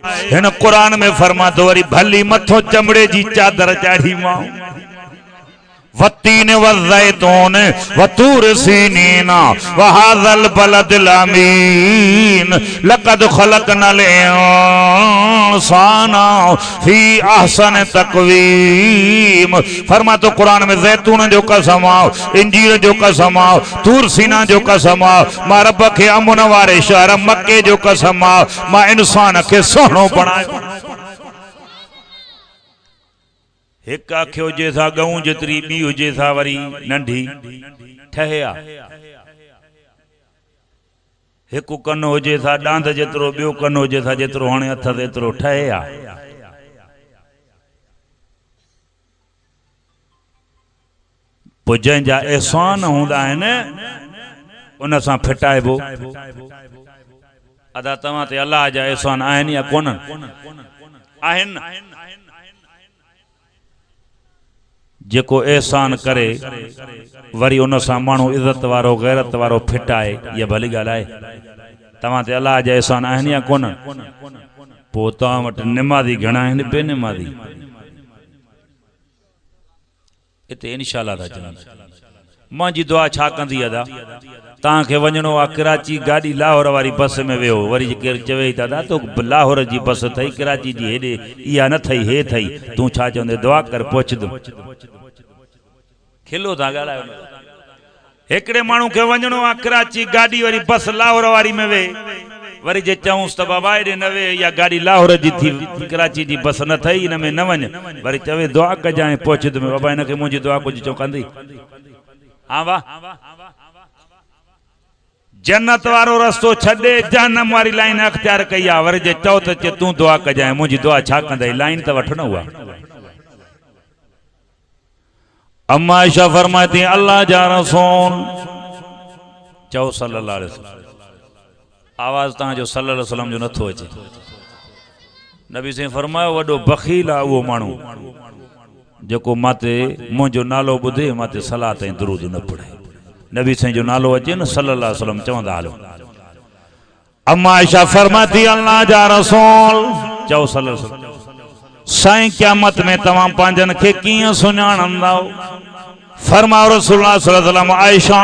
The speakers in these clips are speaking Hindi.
हिन कुरान में फरमा तो वरी भली मथो चमड़े जी चादर चाढ़ी मां वत्तीन वज़ैतून वतूर सीनीन वहाज़ल बलदिल अमीन लक़द ख़लक़नल इंसाना फ़ी अहसन तक़वीम। फरमा तो कुरान में ज़ैतून जो कसम आओ, इंजीर जो कसम आओ, तूर सीना जो कसम आओ, मां रब खे अमन वारे शहर मक्के जो कसम आओ, मां इंसान खे सोहणो बणायो। एक आखे हुजे सा गऊं जेतरी बी हुजे सा वरी नंढी ठहिया, एक कन हुजे सा डांद जेतरो, बियो कन हुजे सा जेतरो हाणे हथ तेतरो ठहिया। पोइ जंहिंजा एहसान हूंदा आहिनि उन सां फिटाइबो। अदा तव्हां ते अल्लाह जा एहसान आहिनि या कोन आहिनि? जेको एहसान करे वरी उन सां माण्हू इज़त वारो गैरत वारो फिटाए, इहा भली ॻाल्हि आहे। तव्हां ते अल्लाह जा एहसान आहिनि या कोन? पोइ तव्हां वटि निमाज़ी घणा आहिनि, बेनिमाज़ी? हिते इंशाअल्लाह था चवनि। मुंहिंजी दुआ छा कंदी अदा? तव्हांखे वञिणो आहे कराची, गाॾी लाहौर वारी बस में वियो, वरी केरु चवे दादा तो लाहौर जी बस अथई, कराची जी हेॾे इहा न अथई, हे अथई, तूं छा चवंदे? दुआ कर पहुचंदुमि। खिलो था ॻाल्हायो। हिकिड़े माण्हू खे वञिणो आहे कराची, गाॾी वरी बस लाहौर वारी में वे, वरी जे चऊंसि त बाबा हेॾे न वे, इहा गाॾी लाहौर जी थी, कराची जी बस न अथई, हिन में न वञ। वरी चवे दुआ कजांइ पहुचंदुमि। बाबा हिनखे मुंहिंजी दुआ कुझु चओ कंदी? हा वाह, जन्नत वारो रस्तो छॾे जहन्नम वारी लाइन अख्तियार कई आहे। वरी जे चओ त चे तूं दुआ कजांइ, मुंहिंजी दुआ छा कंदई? लाइन त वठ न उहा। अम्मा आयशा फरमाती अल्लाह जा रसूल चओ सल्लल्लाहु अलैहि वसल्लम। आवाज़ तव्हांजो सल्लल्लाहु अलैहि वसल्लम जो नथो अचे। नबी साईं फरमायो वॾो बख़ील आहे उहो माण्हू जेको माते मुंहिंजो नालो ॿुधे माते सलात ऐं दुरूद न पढ़े। नबी साईं जो नालो अचे न सल्लल्लाहु अलैहि वसल्लम चवंदा हलो। अम्मा आयशा फरमाती अल्लाह जा रसूल चओ सल्लल्लाहु अलैहि वसल्लम साईं क़यामत में तव्हां पंहिंजनि खे कीअं सुञाणंदा? फरमाओ रसूलुल्लाह सल्लल्लाहु अलैहि वसल्लम आयशा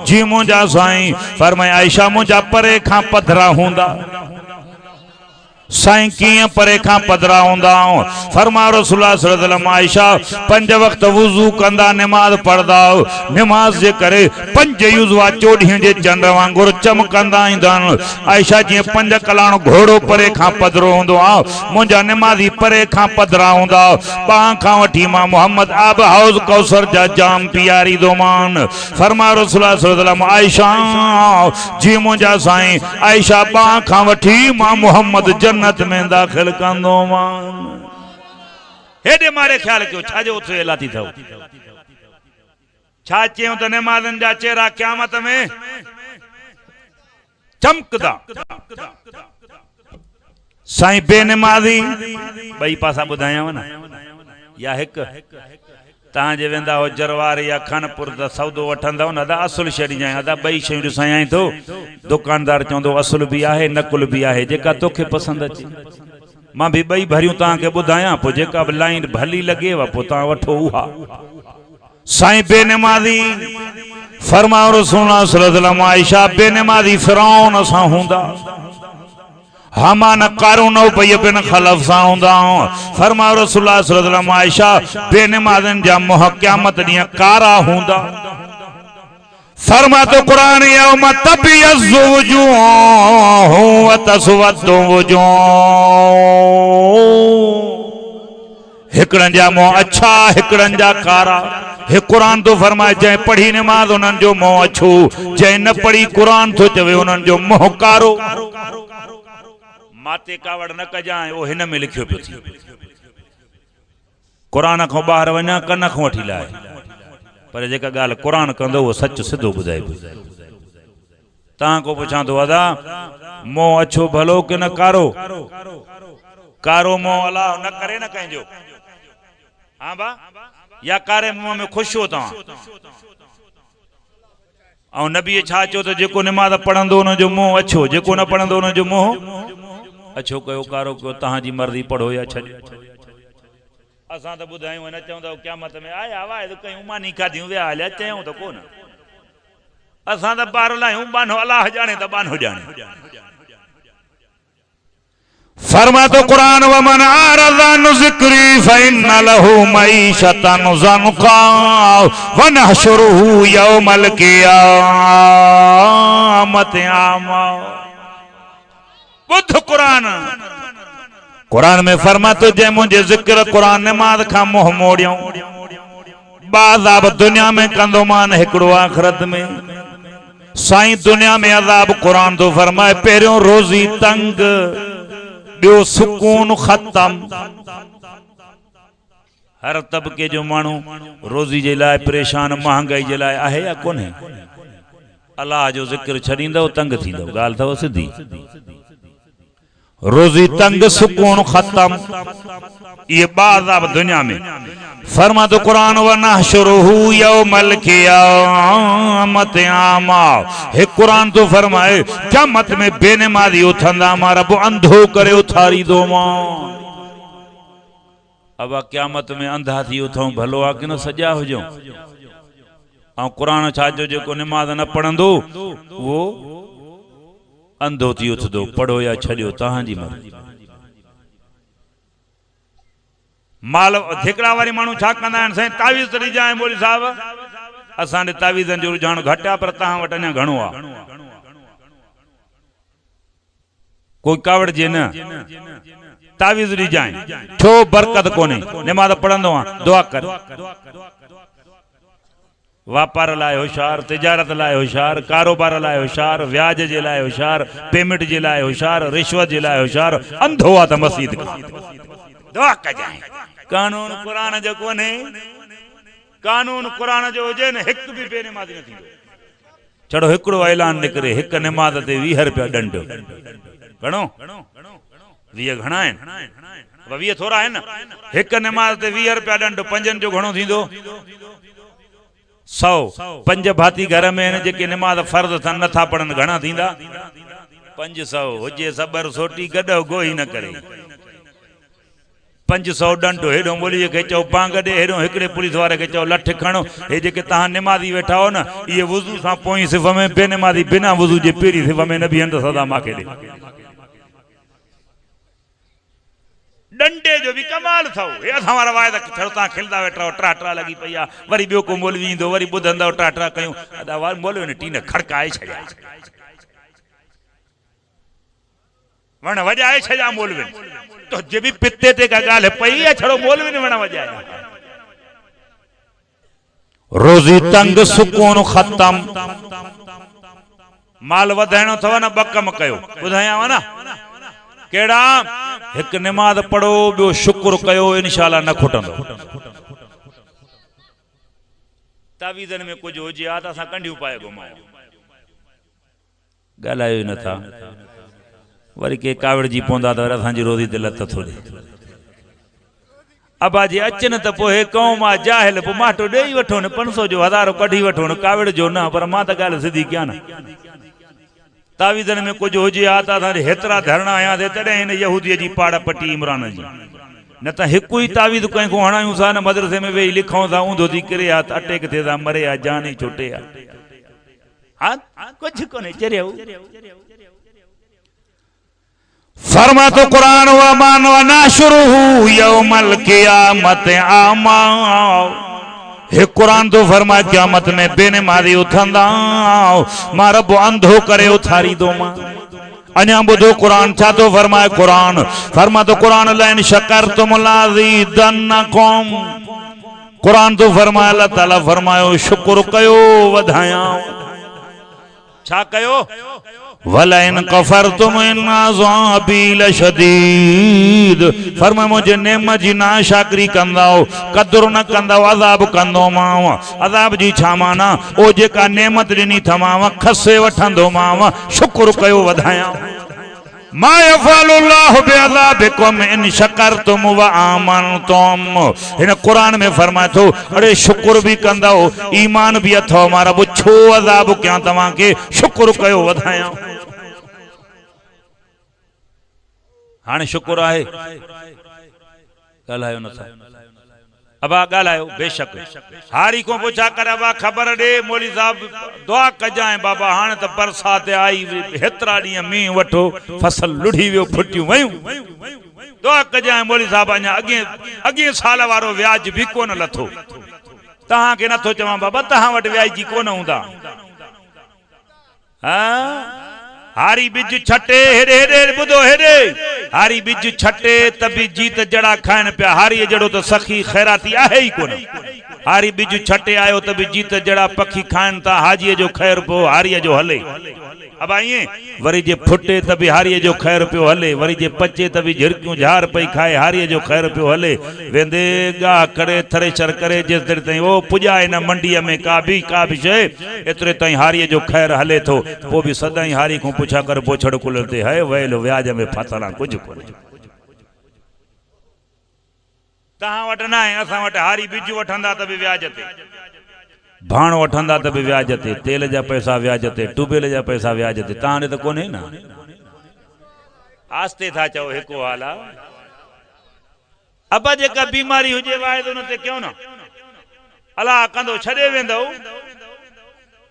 जी मुंहिंजा साईं। फरमाए आयशा मुंहिंजा परे खां पधरा हूंदा। साईं कीअं परे खां पधरा हूंदा? फरमाओ रसूलुल्लाह सल्लल्लाहु अलैहि वसल्लम आयशा 5 वक्त वुज़ू कंदा, नमाज पढ़दा, नमाज जे करे 5 युज़वा चोॾीअ जे चंड वांगुरु चमकंदा ईंदनि। आयशा जीअं 5 कलाण घोड़ो परे खां पधरो हूंदो आहे, मुंहिंजा नमाज़ी परे खां पधरा हूंदा। पां खां वठी मां मोहम्मद आब हाउज़ कौसर जा जाम पीआरी दोमान। फरमाओ रसूलुल्लाह सल्लल्लाहु अलैहि वसल्लम आयशा जी मुंहिंजा साईं। आयशा पां खां वठी मां मोहम्मद जन्नत में दाखिल कंदो मान। हेॾे मारे ख्याल कयो छा जो उथे एला थी थो छा चयूं त नमाज़नि जा चेहरा क़यामत में चमकदा। साईं बेनमाज़ी ॿई पासा ॿुधायांव न या हिकु? तव्हां जे वेंदा हो जरवार या खानपुर त सौदो वठंदव न, अदा असुल शइ ॾिजांइ, अदा ॿई शयूं ॾिसां थो। दुकानदार चवंदो असुल बि आहे नकुल बि आहे, जेका तोखे पसंदि अचे। मां बि ॿई भरियूं तव्हांखे ॿुधायां, पोइ जेका बि लाइन भली लॻेव पोइ तव्हां वठो उहा। साईं बेनमाज़ी फरमाओ रसूलुल्लाह सल्लल्लाहु अलैहि वसल्लम आयशा बेनमाज़ी फिरौन सां हूंदा, हामान कारून उबय बिन खलफ सां हूंदा। फरमाओ रसूलुल्लाह सल्लल्लाहु अलैहि वसल्लम आयशा बेनमाज़नि जा मुंह क़यामत ॾींहुं कारा हूंदा। फरमा तो कुरान यौम तबयज़्ज़ु वुजूहु व तस्वद्दु वुजूह। हिकिड़नि जा मुंह अच्छा, हिकिड़नि जा कारा। हे कुरान तो फरमाए जंहिं पढ़ी नमाज़ उन्हनि जो मुंह अछो, जंहिं न पढ़ी कुरान तो चवे उन्हनि जो मुंह कारो। माते कावड़ न कजांइ, वो हिन में लिखियो पियो थी। कुरान खां ॿाहिरि वञा कन खां वठी लाए, पर जेका ॻाल्हि कुरान कंदो उहो सच सिधो ॿुधाए पियो। तव्हां को पुछां थो अदा मुंह अछो भलो कि न कारो? कारो मुंह अलाह न करे न कंहिंजो। हाँ बा या कारे मुंह में ख़ुश हो तव्हां? ऐं नबी छा चयो त जेको नमाज़ पढ़ंदो उनजो मुंह अछो, जेको न पढ़ंदो उनजो मुंह अच्छो कयो कारो कयो तहां जी मर्ज़ी पढ़ो या छॾियो असां त ॿुधायूं न चऊं त क़यामत में आया वाइद कयूं मानी खाधियूं विया हलिया चयूं त कोन असां त पार लायूं बानो अलाह जाने त बानो जाने फरमा तो कुरान व मन आरज़ अन ज़िक्री फ़इन्न लहू मईशतन ज़न्क़ा व नहशुरुहु यौमल क़ियामत आमा बुध कुरान कुरान में फरमा तो जै मुझे जिक्र कुरान नमाज का मुंह मोड़ियो बाज़ाब दुनिया में कंदो मान हिकड़ो आखिरत में साईं दुनिया में अज़ाब कुरान तो फरमाए पहिरियों रोजी तंग बियो सुकून खत्म हर तबके जो मानू रोजी जे लाए परेशान महंगाई जे लाए आहे या कोन्हे अल्लाह जो जिक्र छड़ींदो तंग थींदो गाल थव सिधी रोजी तंग सुकून खत्म ये बाज़ाब दुनिया में फरमा तो कुरान व नहशुरुहु यौमल क़ियामत आमा हे कुरान तो फरमाए क़यामत में बेनमाज़ी उथंदा मां रब अंधो करे उथारी दो मां अब क़यामत में अंधा थी उथऊं भलो आ कि न सजा हुजो आ कुरान छाजो जेको नमाज न पढ़ंदो वो अंधो थी उथदो पढ़ो या छड़ियो तहां जी मर्ज़ी माल ठिकड़ा वारी मानू छा कंदा आहिनि साईं तावीज़ तड़ी जाए मोली साहब असां दे तावीज़न जो रुझान घट आ पर तहां वटि अञा घणो आ कोई कावड़ जे न तावीज़ दी जाए छो बरकत कोने नमाज पढ़ंदो आ दुआ कर व्यापार लाए होशियार तिजारत लाए होशियार कारोबार लाए होशियार व्याज जे लाए होशियार पेमेंट जे लाए होशियार रिश्वत जे लाए होशियार अंधो आ त मस्जिद का दुआ कजाए कानून कुरान जो कोने कानून कुरान जो हुजे न हिक भी बेनमाज़ी न थींदो छड़ो हिकड़ो ऐलान निकरे हिक नमाज ते 20 रुपया दंड घणो 20 घणा आहिनि 20 थोरा आहिनि हिक नमाज ते 20 रुपया दंड पंजनि जो घणो थींदो 100 पंज भाती घर में आहिनि जेके नमाज फर्ज़ अथनि नथा पढ़नि घणा थींदा 500 हुजे सबर सोटी गॾो गोई न करे 500 डंडो हेडो बोली के चओ पांग दे हेडो हिकड़े पुलिस वारे के चओ लठ खणो हे जेके तहां नमाज़ी वेठा हो न ये वुजू सां पोई सिर्फ में बेनमाज़ी बिना वुजू जे पेरी सिर्फ में न बीहन त सदा माके दे डंडे जो भी कमाल थो हे असां वारा वायदा छड़ो तहां खिलदा वेठा हो ट्रा लगी पई आ वरी बियो को मौलवी ईंदो वरी बुधंदो ट्रा कयूं अदा वार मौलवी ने टीन खड़काए छया वण वजाए छया मौलवी तो जे भी पिते ते का गाल पई है छड़ो मौलवी ने वण वजाया रोजी तंग सुकून खत्म माल वधाइणो थव न बकम कयो बुधायाव ना केड़ा एक नमाज पढ़ो बियो शुक्र कयो इंशाअल्लाह न खुटंदो तावीज़न में कुछ हो जे आ त असां कंडियूं पाए घुमायो गालायो न था वरी के कावड़ जी पोंदा त असांजी रोज़ी ते लत थोड़ी अबा जी अचन त पोइ कौम आ जाहिल पो माटो ॾेई वठो न 500 जो 1000 कढी वठो न कावड़ जो न पर मां त ॻाल्हि सिधी कयां न तावीज़न में कुछ हो जे आ त असां हेतिरा धरणा आयासीं तॾहिं हिन यहूदीअ जी पाड़ पटी इमरान जी न त हिकु ई तावीज़ कंहिंखो हणायूं था न मदरसे में वेही लिखूं था ऊंधो थी किरे आ त अटैक थिए था मरे आ जान ई छुटे आ हा कुछ कोन्हे चरियो फरमा तो कुरान व मान व नाशुरुहु यौमल क़ियामत आमा हे कुरान तो फरमा क़यामत में बेनमाज़ी उथंदा मां रब अंधो करे उथारी दो मां अन्या बुधो कुरान छा तो फरमाए कुरान फरमा तो कुरान लैन शकरतुम लाज़ीदन्नकुम कुरान तो फरमाए अल्लाह ताला फरमायो शुक्र कयो वधाया छा कयो वलैन कफरतुम इन अज़ाबी लशदीद फरमाए मुझे नेमत जी नाशाकरी कंदाओ कदर न कंदाओ अज़ाब कंदो माव अज़ाब जी छा माना ओ जेका नेमत ॾिनी थमाव खसे वठंदो माव शुक्र कयो वधाया मा यफ़अलुल्लाहु बिअज़ाबिकुम इन शकरतुम व आमनतुम इन कुरान में फरमाए थो अरे शुक्र भी कंदाओ ईमान भी अथो मारा वो छो अज़ाब क्या तव्हां के शुक्र कयो वधाया हाणे शुक्र आहे ॻाल्हायो नथा अबा ॻाल्हायो बेशक हारी को पुछा कर अबा ख़बर ॾे मौली साहब दुआ कजाए बाबा हाणे त बरसात आई हेतिरा ॾींहं मींहुं वठो फसल लुढ़ी वियो फुटियूं वयूं दुआ कजाए मौली साहब अञा अॻे साल वारो व्याज बि कोन लथो तव्हांखे नथो चवां बाबा तव्हां वटि व्याजी कोन हूंदा हारी बिज छटे हेडे हेडे बुधो हेडे हारी बिज छटे तभी जीत जड़ा खाइन पिया हारी जड़ो तो सखी खैराती आहे ही कोन हारी बिज छटे आयो तभी जीत जड़ा पखी खाइन ता हाजी जो खैर पो हारी जो हले अब आइए वरी जे फुटे तभी हारी जो खैर पियो हले वरी जे पचे तभी झिरकियूं झार पई खाए हारी जो खैर पियो हले वेंदे गा करे थरेचर करे जिस देर ताईं ओ पुजाए न मंडीअ में का भी शइ एतरे ताईं हारी जो खैर हले थो पो भी सदाई हारी को पुछा कर पोछड़ कुल ते है वेल व्याज में फातला कुछ कोन तहां वट ना है असा वट हारी बिज वठंदा त भी व्याज ते भाण वठंदा त भी व्याज ते तेल जा पैसा व्याज ते ट्यूबवेल जा पैसा व्याज ते तां ने त कोने ना आस्ते था चओ हिको हाल आ अब जेका बीमारी हुजे वायदो न ते क्यों ना अल्लाह कंदो छडे वेंदो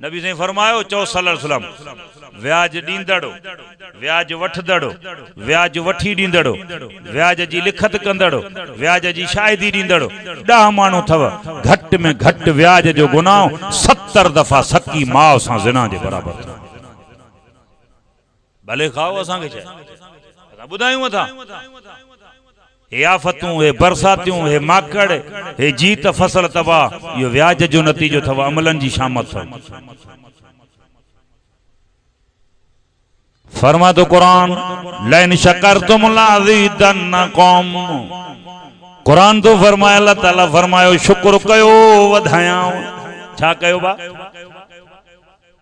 नबी से फरमायो चो सल्लल्लाहु अलैहि वसल्लम व्याज दींदड़ो व्याज वठदड़ो व्याज वठी दींदड़ो व्याज जी लिखत कंदड़ो व्याज जी शाहिदी दींदड़ो 10 मानू थव घट में घट व्याज जो गुनाह 70 दफा सकी माव सा जिना जे बराबर भले खाओ असा के असा बुधायूं था हे आफतूं हे बरसातियूं हे माकड़ हे जीत फसल तबाह यो व्याज जो नतीजो थव अमलन जी शामत थव फरमा तो कुरान लैन शकरतुम लाज़ीदन्नकुम कुरान तो फरमाया अल्लाह ताला फरमायो शुक्र कयो वधायां छा कयो बा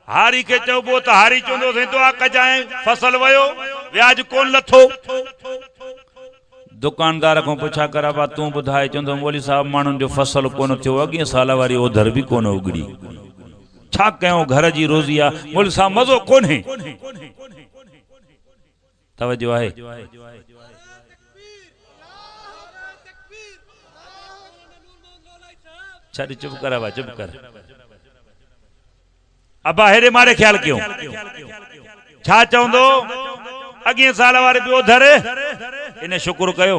हारी के चौबो त हारी चोंदो से दुआ कजाए फसल वयो व्याज कोन लथो दुकानदार को पुछा करा बा तू बुधाए चंदो मौली साहब मानुन जो फसल कोन थियो अगे साल वारी ओधर भी कोन उगड़ी छा कयो घर जी रोजिया मौली साहब मजो कोन है तवज्जो है छड़ चुप कर बा चुप कर अबा हेरे मारे ख्याल क्यों छा चौंदो अगे साल वारे भी ओधर इने शुक्र कयो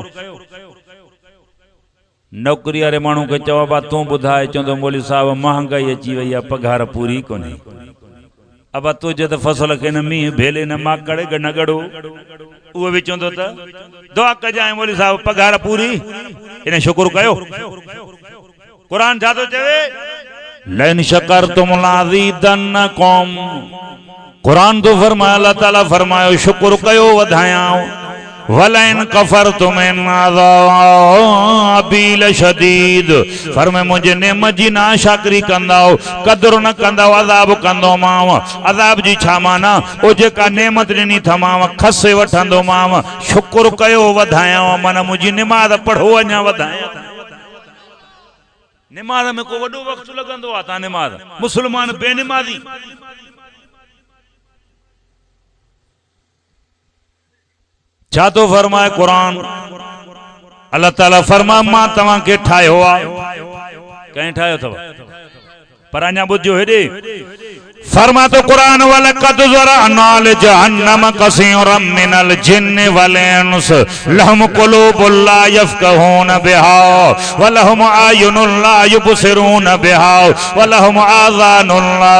नौकरी वाले मानू के चवा बा तू बुधाए चंदो मौली साहब महंगाई अची वई पगार पूरी कोनी अब तू जद फसल के न मी भेले न माकड़ न गड़ो वो भी चंदो त दुआ कजाए मौली साहब पगार पूरी इने शुक्र कयो कुरान छा तो चवे लैन शकरतुम लाज़ीदन्नकुम कुरान तो फरमाया अल्लाह ताला फरमायो शुक्र कयो वधायां वलैन कफरतुम इन अज़ाबी लशदीद फरमाए मुझे नेमत जी नाशाकरी कंदाओ कदर न कंदाओ अज़ाब कंदो माव अज़ाब जी छा माना ओ जेका नेमत ॾिनी थमाव खसे वठंदो माव शुक्र कयो वधायां मन मुझी नमाज पढ़ो अञा वधायां नमाज में को वडो वक्त लगंदो आ ता नमाज मुसलमान बेनमाजी छा तो फरमाए कुरान अल्लाह ताला फरमा मां तवा के ठायो आ कहीं ठायो थव पर अञा बुझो हेडे फरमा तो कुरान वलक़द ज़रअना लिजहन्नम कसीरम मिनल जिन्न वल इंस लहुम क़ुलूबुन ला यफ़क़हून बिहा व लहुम अयुनुन ला युबसिरून बिहा व लहुम आज़ानुन ला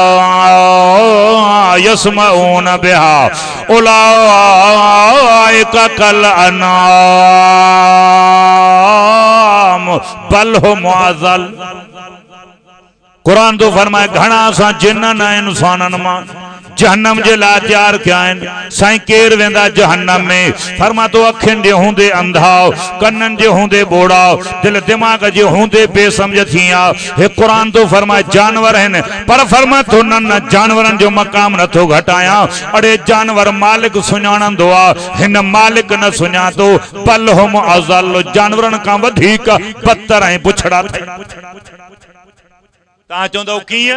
यस्मऊन बिहा उलाइका कल अनाम बल हुम अज़ल कुरान तो फरमाए घना सा जिन्नन इंसानन मां जहन्नम जे ला तैयार किया साईं केर वेंदा जहन्नम में फरमा तो अखिन जे हुंदे अंधा कन्नन जे हुंदे बोड़ा दिल दिमाग जे हुंदे बेसमझ थिया हे कुरान तो फरमाए जानवर हैं पर फरमा तो न जानवरन जो मकाम न तो घटाया अड़े जानवर मालिक सुञाणंदो आ हिन मालिक न सुञा तो बल हुम अज़ल जानवरन का वधीक बदतर है पुछड़ा ता चोंदो किया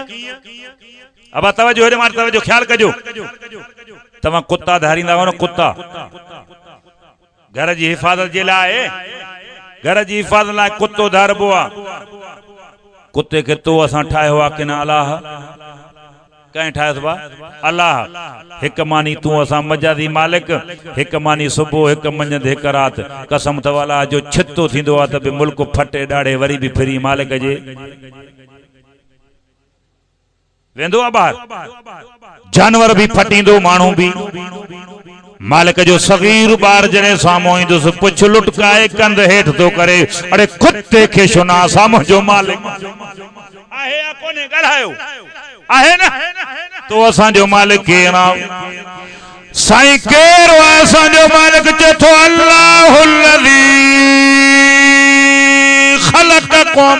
अब तवज्जो हेरे मार तवज्जो ख्याल कजो तवा कुत्ता धारींदा हो न कुत्ता घर जी हिफ़ाज़त जे लाइ, घर जी हिफ़ाज़त लाइ कुत्तो धारबो आहे। कुत्ते खे तो असां ठाहियो आहे कि न? अलाह कंहिं ठाहियो आहे? अलाह। हिकु मानी तूं असां मजादी मालिक, हिकु मानी सुबुह, हिकु मंझंदि, हिकु राति। कसम अथव अलाह जो छितो थींदो आहे त बि मुल्क फटे ॾाढे वरी बि फिरी मालिक जे वेंदो आहे ॿाहिरि। जानवर बि फटींदो, माण्हू बि। मालिक जो सगीर ॿार जॾहिं साम्हूं ईंदुसि पुछ लुटकाए कंध हेठि थो करे, अड़े कुत्ते खे छो न साम्हूं जो मालिक आहे या कोन्हे? ॻाल्हायो आहे न? तो असांजो मालिक केरु आहे? साईं केरु आहे असांजो मालिक? चए थो अल्लाहुल्लज़ी ख़लक़कुम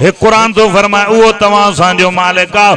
हे क़ुरान तो फरमाए उहो तव्हां असांजो मालिक आहे।